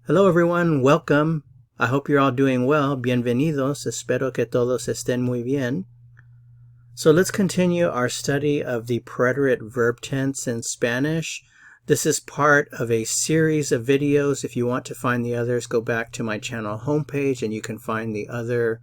Hello everyone, welcome. I hope you're all doing well. Bienvenidos. Espero que todos estén muy bien. So let's continue our study of the preterite verb tense in Spanish. This is part of a series of videos. If you want to find the others, go back to my channel homepage and you can find the other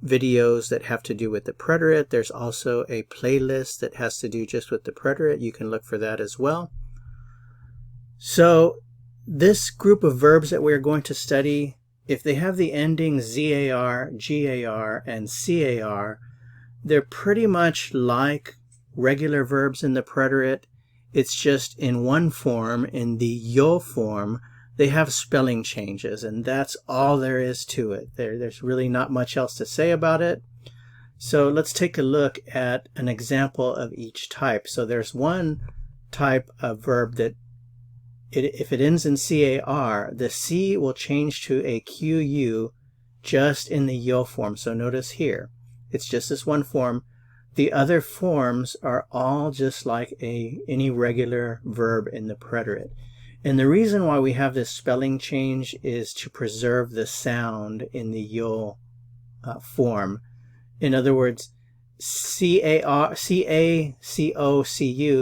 videos that have to do with the preterite. There's also a playlist that has to do just with the preterite. You can look for that as well. So this group of verbs that we're going to study, if they have the ending ZAR, GAR, and CAR, they're pretty much like regular verbs in the preterite. It's just in one form, in the yo form, they have spelling changes, and that's all there is to it. There's really not much else to say about it. So let's take a look at an example of each type. So there's one type of verb that if it ends in CAR, the C will change to a QU just in the yo form. So notice here, it's just this one form. The other forms are all just like any regular verb in the preterite. And the reason why we have this spelling change is to preserve the sound in the yo form. In other words, C-A-C-O-C-U,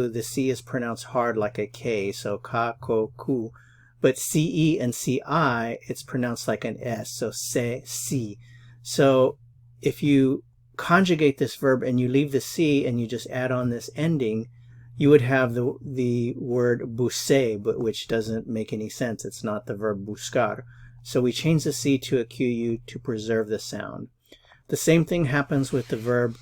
the C is pronounced hard like a K, so ka, ko, ku. But C-E and C-I, it's pronounced like an S, so se, si. So if you conjugate this verb and you leave the C and you just add on this ending, you would have the word busser, but which doesn't make any sense. It's not the verb buscar. So we change the C to a QU to preserve the sound. The same thing happens with the verb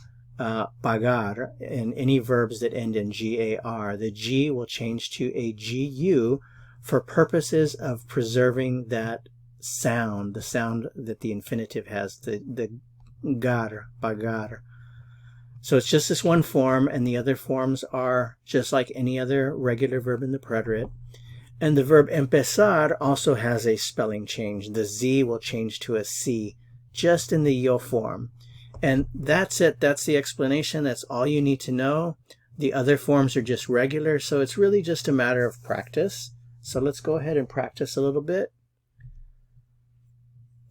pagar and any verbs that end in GAR. The G will change to a GU for purposes of preserving that sound, the sound that the infinitive has, the gar, pagar. So it's just this one form, and the other forms are just like any other regular verb in the preterite. And the verb empezar also has a spelling change. The Z will change to a C just in the yo form. And that's it. That's the explanation. That's all you need to know. The other forms are just regular, so it's really just a matter of practice. So let's go ahead and practice a little bit.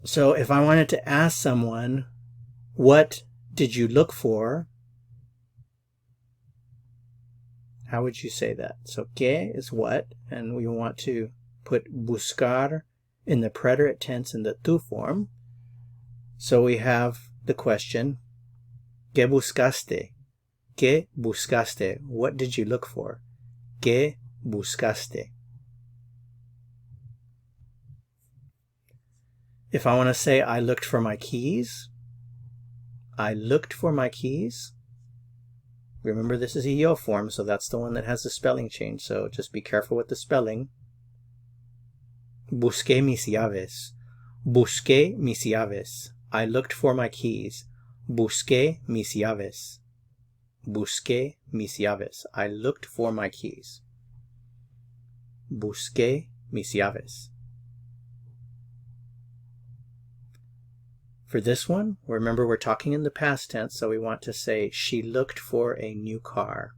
So if I wanted to ask someone, what did you look for? How would you say that? So que is what, and we want to put buscar in the preterite tense in the tu form. So we have the question, ¿Qué buscaste? ¿Qué buscaste? What did you look for? ¿Qué buscaste? If I want to say I looked for my keys, I looked for my keys. Remember, this is a yo form, so that's the one that has the spelling change. So just be careful with the spelling. Busqué mis llaves. Busqué mis llaves. I looked for my keys. Busqué mis llaves. Busqué mis llaves. I looked for my keys. Busqué mis llaves. For this one, remember we're talking in the past tense, so we want to say she looked for a new car.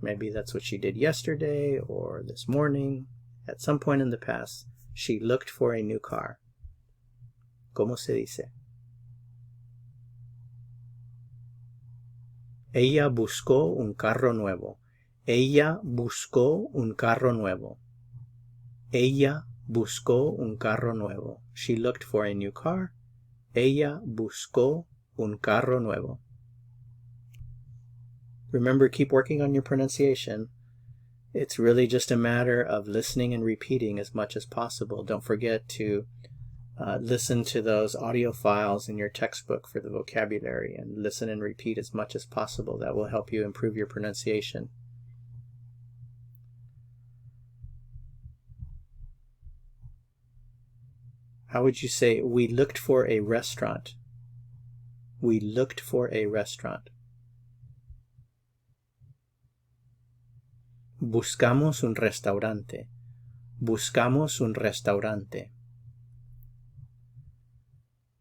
Maybe that's what she did yesterday or this morning. At some point in the past, she looked for a new car. ¿Cómo se dice? Ella buscó un carro nuevo. Ella buscó un carro nuevo. Ella buscó un carro nuevo. She looked for a new car. Ella buscó un carro nuevo. Remember, keep working on your pronunciation. It's really just a matter of listening and repeating as much as possible. Don't forget to listen to those audio files in your textbook for the vocabulary and listen and repeat as much as possible. That will help you improve your pronunciation. How would you say, we looked for a restaurant? We looked for a restaurant. Buscamos un restaurante. Buscamos un restaurante.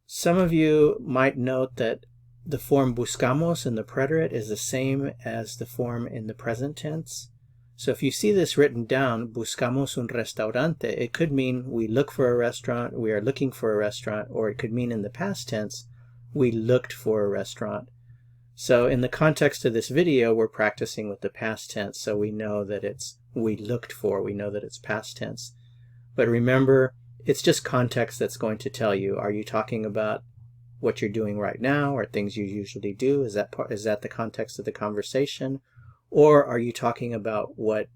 Some of you might note that the form buscamos in the preterite is the same as the form in the present tense. So if you see this written down, buscamos un restaurante, it could mean we look for a restaurant, we are looking for a restaurant, or it could mean in the past tense, we looked for a restaurant. So in the context of this video, we're practicing with the past tense, so we know that it's we looked for, we know that it's past tense. But remember, it's just context that's going to tell you, are you talking about what you're doing right now or things you usually do? Is that the context of the conversation? Or are you talking about what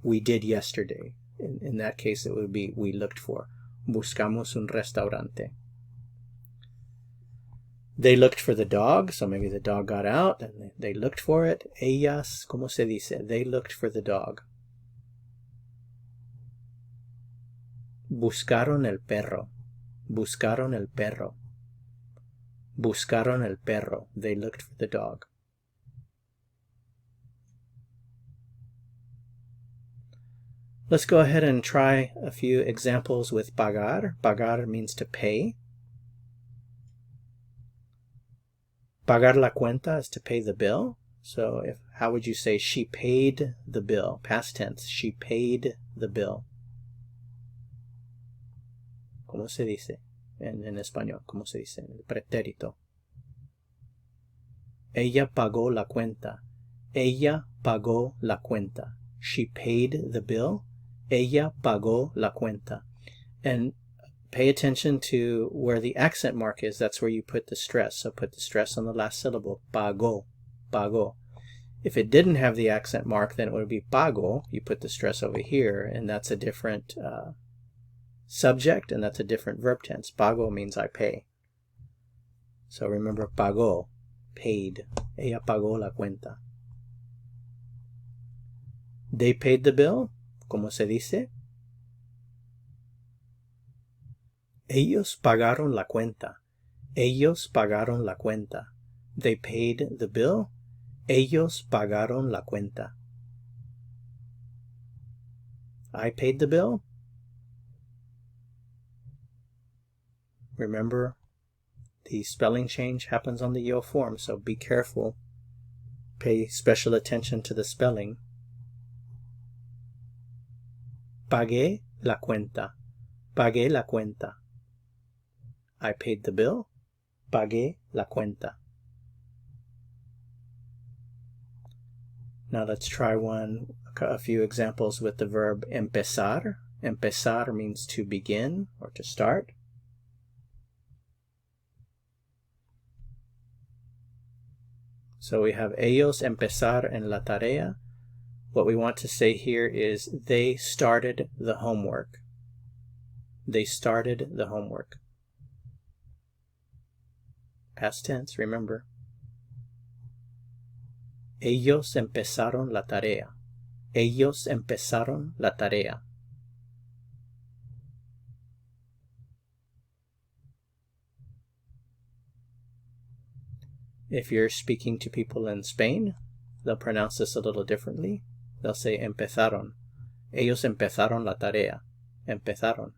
we did yesterday? In that case, it would be we looked for. Buscamos un restaurante. They looked for the dog, so maybe the dog got out and they looked for it. Ellas, ¿cómo se dice? They looked for the dog. Buscaron el perro. Buscaron el perro. Buscaron el perro. They looked for the dog. Let's go ahead and try a few examples with pagar. Pagar means to pay. Pagar la cuenta is to pay the bill. So how would you say she paid the bill? Past tense, she paid the bill. ¿Cómo se dice en español? ¿Cómo se dice? El pretérito. Ella pagó la cuenta. Ella pagó la cuenta. She paid the bill. Ella pagó la cuenta. And pay attention to where the accent mark is. That's where you put the stress. So put the stress on the last syllable. Pagó. Pagó. If it didn't have the accent mark, then it would be pago. You put the stress over here, and that's a different subject, and that's a different verb tense. Pago means I pay. So remember, pagó, paid. Ella pagó la cuenta. They paid the bill. ¿Cómo se dice? Ellos pagaron la cuenta. Ellos pagaron la cuenta. They paid the bill. Ellos pagaron la cuenta. I paid the bill. Remember, the spelling change happens on the yo form, so be careful. Pay special attention to the spelling. Pagué la cuenta. Pagué la cuenta. I paid the bill. Pagué la cuenta. Now let's try a few examples with the verb empezar. Empezar means to begin or to start. So we have ellos empezar en la tarea. What we want to say here is they started the homework. They started the homework. Past tense, remember. Ellos empezaron la tarea. Ellos empezaron la tarea. If you're speaking to people in Spain, they'll pronounce this a little differently. They'll say empezaron. Ellos empezaron la tarea. Empezaron.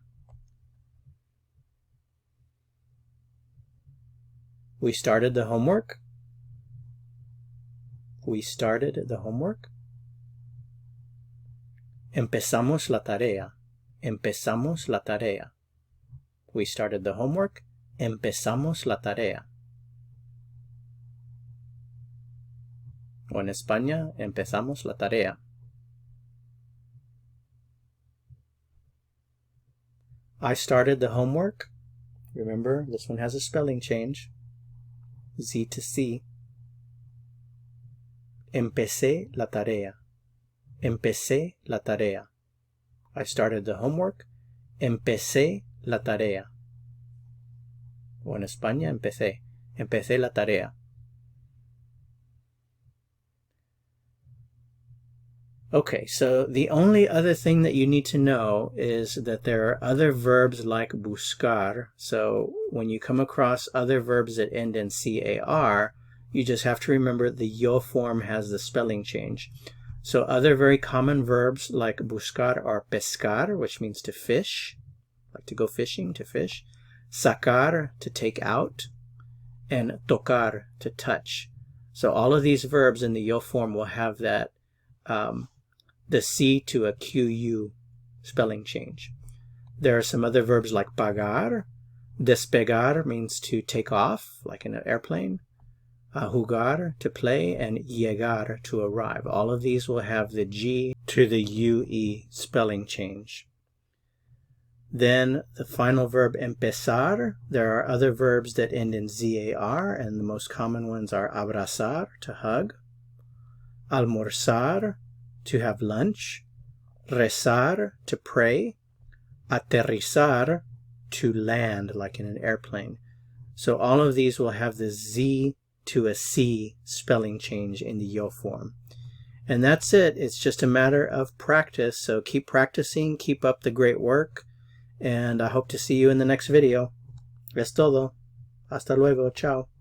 We started the homework. We started the homework. Empezamos la tarea. Empezamos la tarea. We started the homework. Empezamos la tarea. O en España, empezamos la tarea. I started the homework. Remember, this one has a spelling change. Z to C. Empecé la tarea. Empecé la tarea. I started the homework. Empecé la tarea. O en España, empecé. Empecé la tarea. Okay, so the only other thing that you need to know is that there are other verbs like buscar. So when you come across other verbs that end in car, you just have to remember the yo form has the spelling change. So other very common verbs like buscar are pescar, which means to fish, like to go fishing, to fish. Sacar, to take out. And tocar, to touch. So all of these verbs in the yo form will have that the C to a QU spelling change. There are some other verbs like pagar. Despegar means to take off, like in an airplane. Jugar, to play, and llegar, to arrive. All of these will have the G to the UE spelling change. Then the final verb empezar. There are other verbs that end in ZAR, and the most common ones are abrazar, to hug, almorzar, to have lunch, rezar, to pray, aterrizar, to land, like in an airplane. So all of these will have the Z to a C spelling change in the yo form. And that's it. It's just a matter of practice. So keep practicing, keep up the great work, and I hope to see you in the next video. Es todo. Hasta luego. Ciao.